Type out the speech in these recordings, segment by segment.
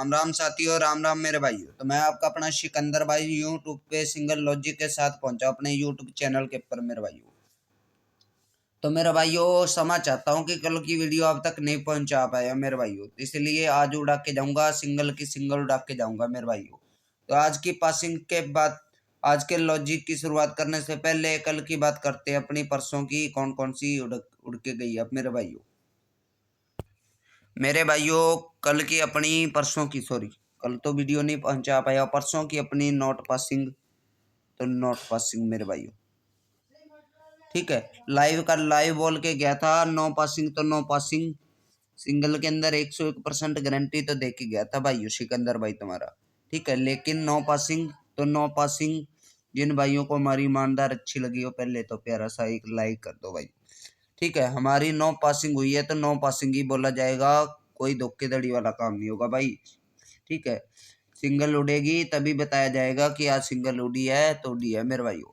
राम राम साथियों, राम राम मेरे भाइयों। तो मैं आपका अपना सिकंदर भाई यूट्यूब पे सिंगल लॉजिक के साथ पहुंचा अपने यूट्यूब चैनल के ऊपर मेरे भाइयों। तो मेरे भाइयों क्षमा चाहता हूं कि कल की वीडियो अब तक नहीं पहुंचा पाया मेरे भाइयों, इसलिए आज उड़ा के जाऊंगा, सिंगल की सिंगल उड़ा के जाऊंगा मेरे भाइयों। तो आज की पासिंग के बाद आज के लॉजिक की शुरुआत करने से पहले कल की बात करते हैं अपनी परसों की, कौन कौन सी उड़ के गई अब मेरे भाइयों। मेरे भाइयों कल की अपनी परसों की, सॉरी कल तो वीडियो नहीं पहुंचा पाया, परसों की अपनी नोट पासिंग। तो नोट पासिंग मेरे भाइयों ठीक है, लाइव का लाइव बोल के गया था नो पासिंग, तो नो पासिंग सिंगल के अंदर 101% गारंटी तो दे के गया था भाइयों सिकंदर भाई तुम्हारा। ठीक है, लेकिन नो पासिंग तो नो पासिंग। जिन भाइयों को हमारी ईमानदार अच्छी लगी हो पहले तो प्यारा सा एक लाइक कर दो भाई। ठीक है, हमारी नो पासिंग हुई है तो नो पासिंग ही बोला जाएगा, कोई धोखेधड़ी वाला काम नहीं होगा भाई। ठीक है, सिंगल उड़ेगी तभी बताया जाएगा कि आज सिंगल उड़ी है तो उड़ी है मेरे भाइयों,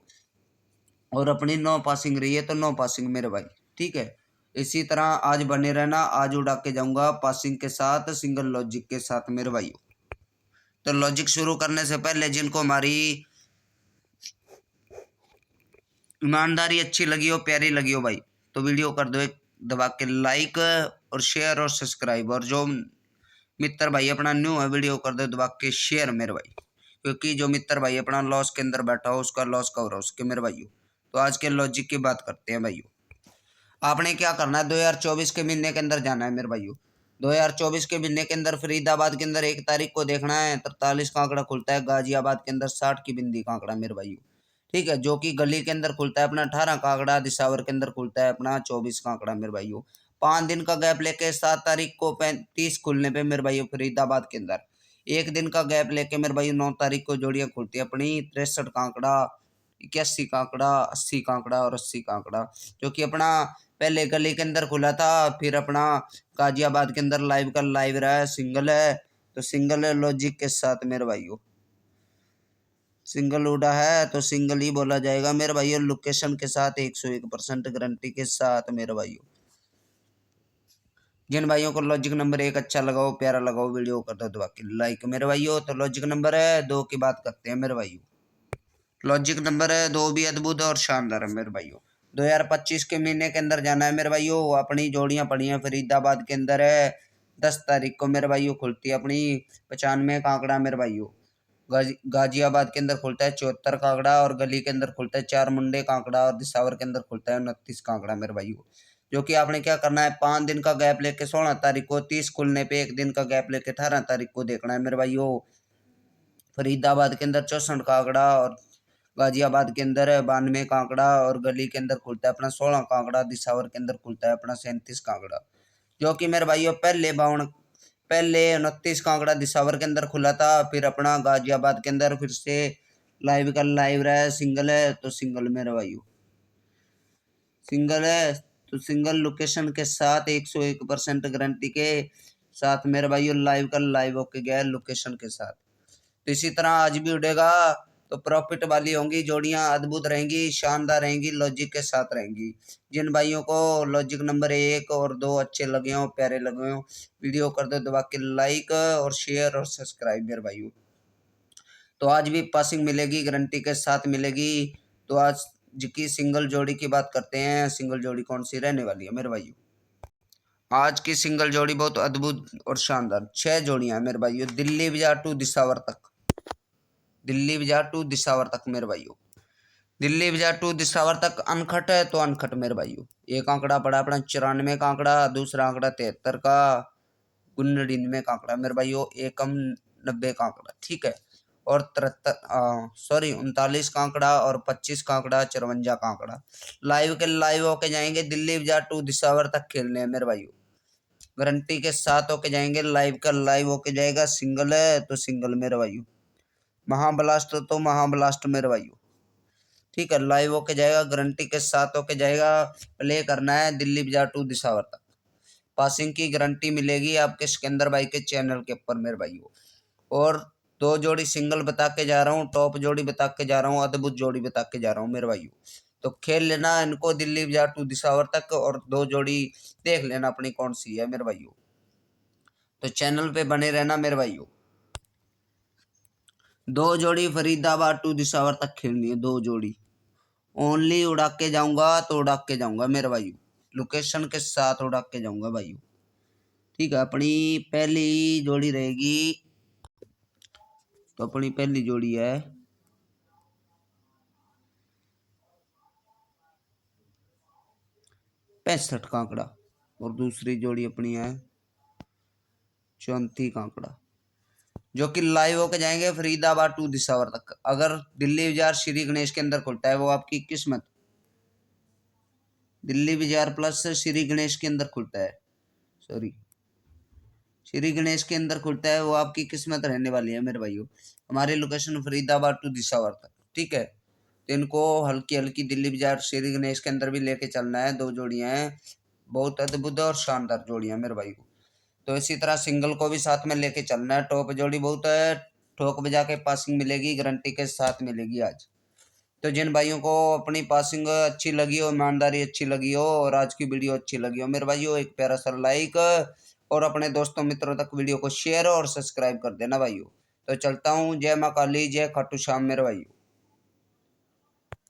और अपनी नो पासिंग रही है तो नो पासिंग मेरे भाई। ठीक है, इसी तरह आज बने रहना, आज उड़ा के जाऊंगा पासिंग के साथ, सिंगल लॉजिक के साथ मेरे भाइयों। तो लॉजिक शुरू करने से पहले जिनको हमारी ईमानदारी अच्छी लगी हो, प्यारी लगी हो भाई, तो वीडियो कर दो एक दबा के लाइक और शेयर और सब्सक्राइब, और जो मित्र भाई अपना न्यू है वीडियो कर दो दबा के शेयर मेरे भाई, क्योंकि जो मित्र भाई अपना लॉस के अंदर बैठा हो उसका लॉस कवर हो उसके मेरे भाइयों। तो आज के लॉजिक की बात करते हैं भाइयों। आपने क्या करना है, 2024 के महीने के अंदर जाना है मेरे भाइयों। 2024 के महीने के अंदर फरीदाबाद के अंदर 1 तारीख को देखना है 43 का आंकड़ा खुलता है, गाजियाबाद के अंदर 60 की बिंदी का आंकड़ा मेरे भाइयों। ठीक है, जो कि गली के अंदर खुलता है अपना 18 का आंकड़ा, दिसावर के अंदर खुलता है अपना 24 का आंकड़ा मेरे भाइयों। 5 दिन का गैप लेके 7 तारीख को 35 खुलने पे मेरे भाइयों फरीदाबाद के अंदर 1 दिन का गैप लेके मेरे भाइयों 9 तारीख को जोड़ियां खुलती है अपनी 63 का आंकड़ा, 81 का आंकड़ा, 80 का आंकड़ा और 80 का आंकड़ा, जो कि अपना पहले गली के अंदर खुला था, फिर अपना गाजियाबाद के अंदर लाइव का लाइव रहा है, सिंगल है तो सिंगल है लॉजिक के साथ मेरे भाइयों। सिंगल उड़ा है तो सिंगल ही बोला जाएगा मेरे भाइयों, लोकेशन के साथ 101% गारंटी के साथ मेरे भाइयों। जिन भाइयों को लॉजिक नंबर 1 अच्छा लगा हो, प्यारा लगा हो, वीडियो कर दो दबा के लाइक मेरे भाइयों। तो लॉजिक नंबर है 2 की बात करते हैं मेरे भाइयों। लॉजिक नंबर है 2 भी अद्भुत और शानदार है मेरे भाइयों। 2025 के महीने के अंदर जाना है मेरे भाइयों, अपनी जोड़ियां पड़ी हैं फरीदाबाद के अंदर है, 10 तारीख को मेरे भाइयों खुलती है अपनी 95 का आंकड़ा मेरे भाइयों। गाजियाबाद के अंदर खुलता है 74 का आंकड़ा, और गली के अंदर खुलता है 4 मुंडे का आंकड़ा, और दिसावर के अंदर खुलता है 29 का आंकड़ा मेरे भाइयों। जो कि आपने क्या करना है, 5 दिन का गैप लेके 16 तारीख को 30 खुलने पे 1 दिन का गैप लेके 18 तारीख को देखना है मेरे भाइयों। फरीदाबाद के अंदर 64 का आंकड़ा, और गाजियाबाद के अंदर है 92 का आंकड़ा, और गली के अंदर खुलता है अपना 16 का आंकड़ा, दिसावर के अंदर खुलता है अपना 37 का आंकड़ा। जो कि मेरे भाइयों पहले 29 का आंकड़ा दिसावर के अंदर खुला था, फिर अपना गाजियाबाद के अंदर फिर से लाइव का लाइव रहा है, सिंगल है तो सिंगल मेरे भाइयों, सिंगल है तो सिंगल लोकेशन के साथ 101% गारंटी के साथ मेरे भाइयों, लाइव का लाइव होके गया लोकेशन के साथ। तो इसी तरह आज भी उड़ेगा, तो प्रॉफिट वाली होंगी जोड़ियां, अद्भुत रहेंगी, शानदार रहेंगी, लॉजिक के साथ रहेंगी। जिन भाइयों को लॉजिक नंबर 1 और 2 अच्छे लगे हों, प्यारे लगे हों, वीडियो कर दो दबा के लाइक और शेयर और सब्सक्राइब मेरे भाइयों। तो आज भी पासिंग मिलेगी, गारंटी के साथ मिलेगी। तो आज की सिंगल जोड़ी की बात करते हैं, सिंगल जोड़ी कौन सी रहने वाली है मेरे भाइयों। आज की सिंगल जोड़ी बहुत अद्भुत और शानदार 6 जोड़ियां मेरे भाइयों, दिल्ली बाजार टू दिसावर तक, दिल्ली बाजार टू दिसावर तक मेरे भाइयों। दिल्ली बाजार टू दिसावर तक अनखट है तो अनखट मेरे भाइयों। एक आंकड़ा पड़ा अपना 94 का आंकड़ा, दूसरा आंकड़ा 73 का, 99 का आंकड़ा मेरे भाइयों, एकम 90 का आंकड़ा। ठीक है, और 39 का आंकड़ा, और 25 का आंकड़ा, 54 का आंकड़ा। लाइव के लाइव होके जाएंगे, दिल्ली बाजार टू दिसावर तक खेलने हैं मेरे भाइयों, गारंटी के साथ होके जाएंगे, लाइव का लाइव होके जाएगा। सिंगल है तो सिंगल मेरे भाइयों, महाब्लास्ट तो महाब्लास्ट मेरे भाइयों। ठीक है, लाइव होके जाएगा, गारंटी के साथ होके जाएगा। प्ले करना है दिल्ली बाजार टू दिसावर तक, पासिंग की गारंटी मिलेगी आपके सिकंदर भाई के चैनल के ऊपर मेरे भाइयों। और 2 जोड़ी सिंगल बता के जा रहा हूँ, टॉप जोड़ी बता के जा रहा हूँ, अद्भुत जोड़ी बता के जा रहा हूँ मेरे भाइयों। तो खेल लेना इनको दिल्ली बाजार टू दिसावर तक, और 2 जोड़ी देख लेना अपनी कौन सी है मेरे भाइयों। तो चैनल पे बने रहना मेरे भाइयों। दो जोड़ी फरीदाबाद टू दिसावर तक खेलनी है, 2 जोड़ी ओनली। उड़ा के जाऊंगा तो उड़ा के जाऊंगा मेरे भाई, लोकेशन के साथ उड़ा के जाऊंगा भाई। ठीक है, अपनी पहली जोड़ी रहेगी, तो अपनी पहली जोड़ी है 65 कांकड़ा, और दूसरी जोड़ी अपनी है 34 कांकड़ा, जो कि लाइव होके जाएंगे फरीदाबाद टू दिसावर तक। अगर दिल्ली बाजार श्री गणेश के अंदर खुलता है वो आपकी किस्मत, दिल्ली बाजार प्लस श्री गणेश के अंदर खुलता है, सॉरी श्री गणेश के अंदर खुलता है, वो आपकी किस्मत रहने वाली है मेरे भाइयों। हमारी लोकेशन फरीदाबाद टू दिसावर तक। ठीक है, तो इनको हल्की हल्की दिल्ली बाजार श्री गणेश के अंदर भी लेके चलना है। 2 जोड़ियां हैं, बहुत अद्भुत और शानदार जोड़ियां मेरे भाई को। तो इसी तरह सिंगल को भी साथ में लेके चलना है। टॉप जोड़ी बहुत है, ठोक बजा के पासिंग मिलेगी, गारंटी के साथ मिलेगी आज। तो जिन भाइयों को अपनी पासिंग अच्छी लगी हो, ईमानदारी अच्छी लगी हो और आज की वीडियो अच्छी लगी हो मेरे भाइयों, एक प्यारा सा लाइक और अपने दोस्तों मित्रों तक वीडियो को शेयर और सब्सक्राइब कर देना भाइयों। तो चलता हूँ, जय माँ काली, जय खाटू श्याम मेरे भाइयों।